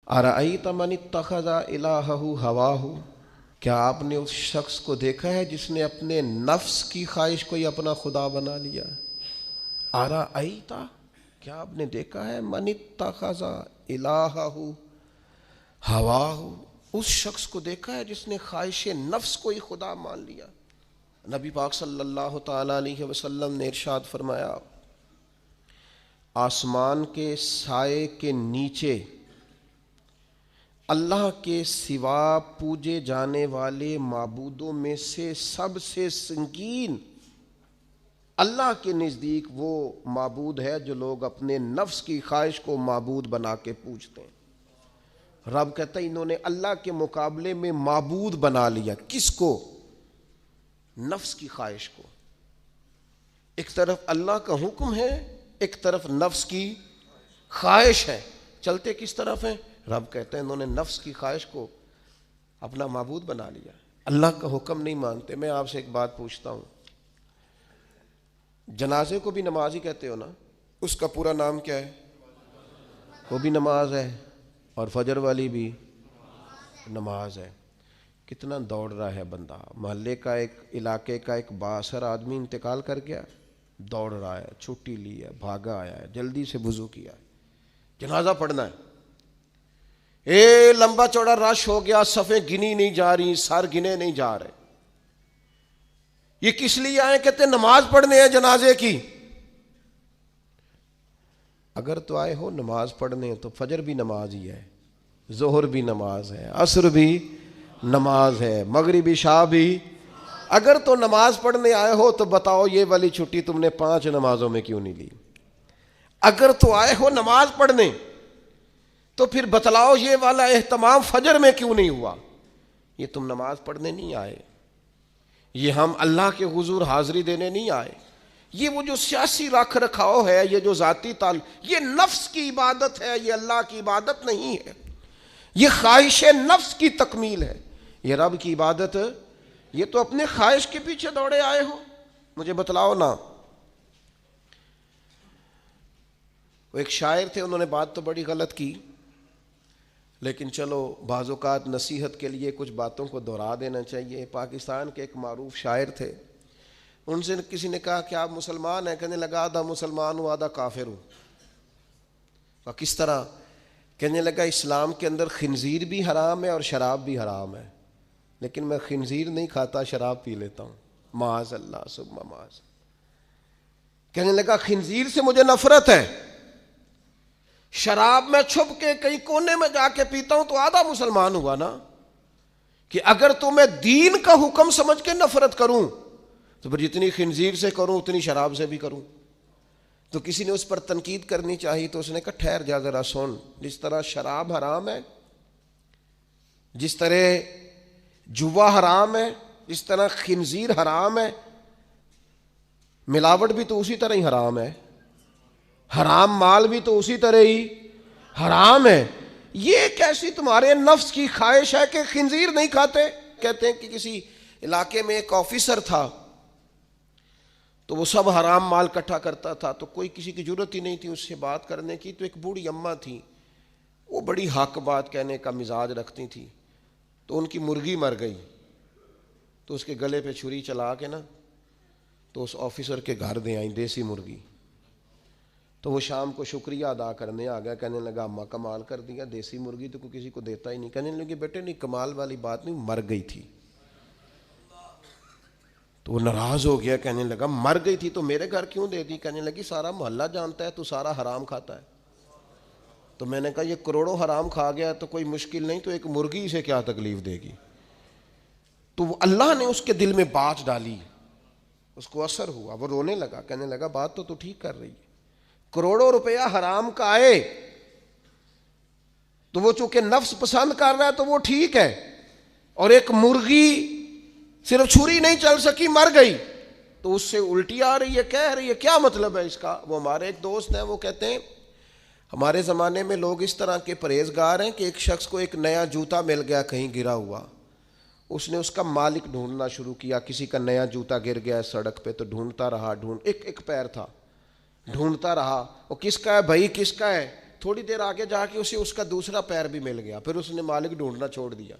ارأیت من اتخذ الہہ ہواہ، کیا آپ نے اس شخص کو دیکھا ہے جس نے اپنے نفس کی خواہش کو ہی اپنا خدا بنا لیا؟ ارأیت، کیا آپ نے دیکھا ہے من اتخذ الہہ ہواہ، اس شخص کو دیکھا ہے جس نے خواہش نفس کو ہی خدا مان لیا؟ نبی پاک صلی اللہ تعالی علیہ وسلم نے ارشاد فرمایا، آسمان کے سائے کے نیچے اللہ کے سوا پوجے جانے والے معبودوں میں سے سب سے سنگین اللہ کے نزدیک وہ معبود ہے جو لوگ اپنے نفس کی خواہش کو معبود بنا کے پوجتے ہیں۔ رب کہتا ہے انہوں نے اللہ کے مقابلے میں معبود بنا لیا۔ کس کو؟ نفس کی خواہش کو۔ ایک طرف اللہ کا حکم ہے، ایک طرف نفس کی خواہش ہے، چلتے کس طرف ہیں؟ رب کہتا ہے انہوں نے نفس کی خواہش کو اپنا معبود بنا لیا، اللہ کا حکم نہیں مانتے۔ میں آپ سے ایک بات پوچھتا ہوں، جنازے کو بھی نماز ہی کہتے ہو نا؟ اس کا پورا نام کیا ہے؟ وہ بھی نماز ہے، اور فجر والی بھی نماز ہے۔ کتنا دوڑ رہا ہے بندہ، محلے کا ایک علاقے کا ایک بااثر آدمی انتقال کر گیا، دوڑ رہا ہے، چھٹی لی ہے، بھاگا آیا ہے، جلدی سے وضو کیا ہے، جنازہ پڑھنا ہے، لمبا چوڑا رش ہو گیا، صفیں گنی نہیں جا رہی، سر گنے نہیں جا رہے۔ یہ کس لیے آئے؟ کہتے ہیں نماز پڑھنے ہیں جنازے کی۔ اگر تو آئے ہو نماز پڑھنے تو فجر بھی نماز ہی ہے، ظہر بھی نماز ہے، عصر بھی نماز ہے، مغرب عشاء بھی۔ اگر تو نماز پڑھنے آئے ہو تو بتاؤ یہ والی چھٹی تم نے 5 نمازوں میں کیوں نہیں لی؟ اگر تو آئے ہو نماز پڑھنے تو پھر بتلاؤ یہ والا اہتمام فجر میں کیوں نہیں ہوا؟ یہ تم نماز پڑھنے نہیں آئے، یہ ہم اللہ کے حضور حاضری دینے نہیں آئے۔ یہ وہ جو سیاسی رکھ رکھاؤ ہے، یہ جو ذاتی یہ نفس کی عبادت ہے، یہ اللہ کی عبادت نہیں ہے، یہ خواہش نفس کی تکمیل ہے۔ یہ رب کی عبادت، یہ تو اپنے خواہش کے پیچھے دوڑے آئے ہو۔ مجھے بتلاؤ نا۔ وہ ایک شاعر تھے، انہوں نے بات تو بڑی غلط کی، لیکن چلو بعض اوقات نصیحت کے لیے کچھ باتوں کو دہرا دینا چاہیے۔ پاکستان کے ایک معروف شاعر تھے، ان سے کسی نے کہا کہ آپ مسلمان ہیں؟ کہنے لگا آدھا مسلمان ہوں آدھا کافر ہوں۔ اور کس طرح؟ کہنے لگا اسلام کے اندر خنزیر بھی حرام ہے اور شراب بھی حرام ہے، لیکن میں خنزیر نہیں کھاتا، شراب پی لیتا ہوں، معاذ اللہ ثم معاذ۔ کہنے لگا خنزیر سے مجھے نفرت ہے، شراب میں چھپ کے کہیں کونے میں جا کے پیتا ہوں، تو آدھا مسلمان ہوا نا۔ کہ اگر تو میں دین کا حکم سمجھ کے نفرت کروں تو پھر جتنی خنزیر سے کروں اتنی شراب سے بھی کروں۔ تو کسی نے اس پر تنقید کرنی چاہیے تو اس نے کہا ٹھہر جا ذرا سن، جس طرح شراب حرام ہے، جس طرح جوا حرام ہے، جس طرح خنزیر حرام ہے، ملاوٹ بھی تو اسی طرح ہی حرام ہے، حرام مال بھی تو اسی طرح ہی حرام ہے۔ یہ کیسی تمہارے نفس کی خواہش ہے کہ خنزیر نہیں کھاتے؟ کہتے ہیں کہ کسی علاقے میں ایک آفیسر تھا، تو وہ سب حرام مال اکٹھا کرتا تھا، تو کوئی کسی کی ضرورت ہی نہیں تھی اس سے بات کرنے کی۔ تو ایک بوڑھی اماں تھی، وہ بڑی حق بات کہنے کا مزاج رکھتی تھی، تو ان کی مرغی مر گئی، تو اس کے گلے پہ چھری چلا کے نا تو اس آفیسر کے گھر دے آئیں دیسی مرغی۔ تو وہ شام کو شکریہ ادا کرنے آ گیا، کہنے لگا اماں کمال کر دیا، دیسی مرغی تو کوئی کسی کو دیتا ہی نہیں۔ کہنے لگے بیٹے نہیں، کمال والی بات نہیں، مر گئی تھی۔ تو وہ ناراض ہو گیا، کہنے لگا مر گئی تھی تو میرے گھر کیوں دے دی؟ کہنے لگی سارا محلہ جانتا ہے تو سارا حرام کھاتا ہے۔ تو میں نے کہا یہ کروڑوں حرام کھا گیا تو کوئی مشکل نہیں، تو ایک مرغی سے کیا تکلیف دے گی؟ تو وہ اللہ نے اس کے دل میں بات ڈالی، اس کو اثر ہوا، وہ رونے لگا، کہنے لگا بات تو ٹھیک کر رہی ہے، کروڑوں روپیہ حرام کا آئے تو وہ چونکہ نفس پسند کر رہا ہے تو وہ ٹھیک ہے، اور ایک مرغی صرف چھری نہیں چل سکی مر گئی تو اس سے الٹی آ رہی ہے، کہہ رہی ہے کیا مطلب ہے اس کا؟ وہ ہمارے ایک دوست ہیں، وہ کہتے ہیں ہمارے زمانے میں لوگ اس طرح کے پرہیزگار ہیں کہ ایک شخص کو ایک نیا جوتا مل گیا کہیں گرا ہوا، اس نے اس کا مالک ڈھونڈنا شروع کیا، کسی کا نیا جوتا گر گیا سڑک پہ تو ڈھونڈتا رہا، ایک پیر تھا، ڈھونڈتا رہا، وہ کس کا ہے بھائی کس کا ہے؟ تھوڑی دیر آگے جا کے اسے اس کا دوسرا پیر بھی مل گیا، پھر اس نے مالک ڈھونڈنا چھوڑ دیا۔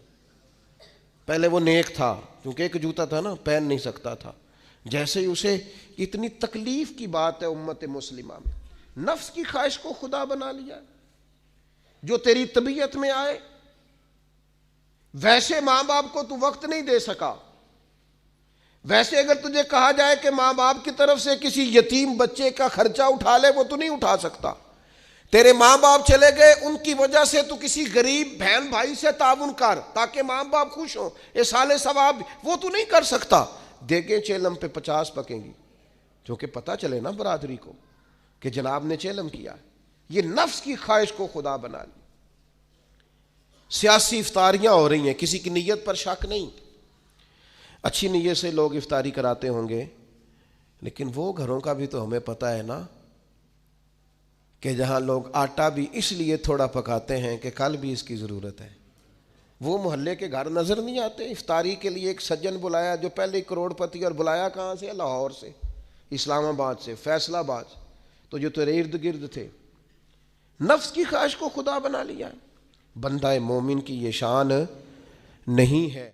پہلے وہ نیک تھا، کیونکہ ایک جوتا تھا نا، پہن نہیں سکتا تھا۔ جیسے ہی اسے اتنی تکلیف کی بات ہے امت مسلمہ میں، نفس کی خواہش کو خدا بنا لیا، جو تیری طبیعت میں آئے ویسے ماں باپ کو تو وقت نہیں دے سکا، ویسے اگر تجھے کہا جائے کہ ماں باپ کی طرف سے کسی یتیم بچے کا خرچہ اٹھا لے، وہ تو نہیں اٹھا سکتا۔ تیرے ماں باپ چلے گئے، ان کی وجہ سے تو کسی غریب بہن بھائی سے تعاون کر تاکہ ماں باپ خوش ہوں، ایصال ثواب، وہ تو نہیں کر سکتا۔ دیکھیں چیلم پہ 50 پکیں گی، جو کہ پتہ چلے نا برادری کو کہ جناب نے چیلم کیا۔ یہ نفس کی خواہش کو خدا بنا لی۔ سیاسی افطاریاں ہو رہی ہیں، کسی کی نیت پر شک نہیں، اچھی نیت سے لوگ افطاری کراتے ہوں گے، لیکن وہ گھروں کا بھی تو ہمیں پتہ ہے نا کہ جہاں لوگ آٹا بھی اس لیے تھوڑا پکاتے ہیں کہ کل بھی اس کی ضرورت ہے۔ وہ محلے کے گھر نظر نہیں آتے؟ افطاری کے لیے ایک سجن بلایا جو پہلے کروڑ پتی، اور بلایا کہاں سے؟ لاہور سے، اسلام آباد سے، فیصل آباد، تو جو تیرے ارد گرد تھے۔ نفس کی خواہش کو خدا بنا لیا۔ بندہ مومن کی یہ شان نہیں ہے۔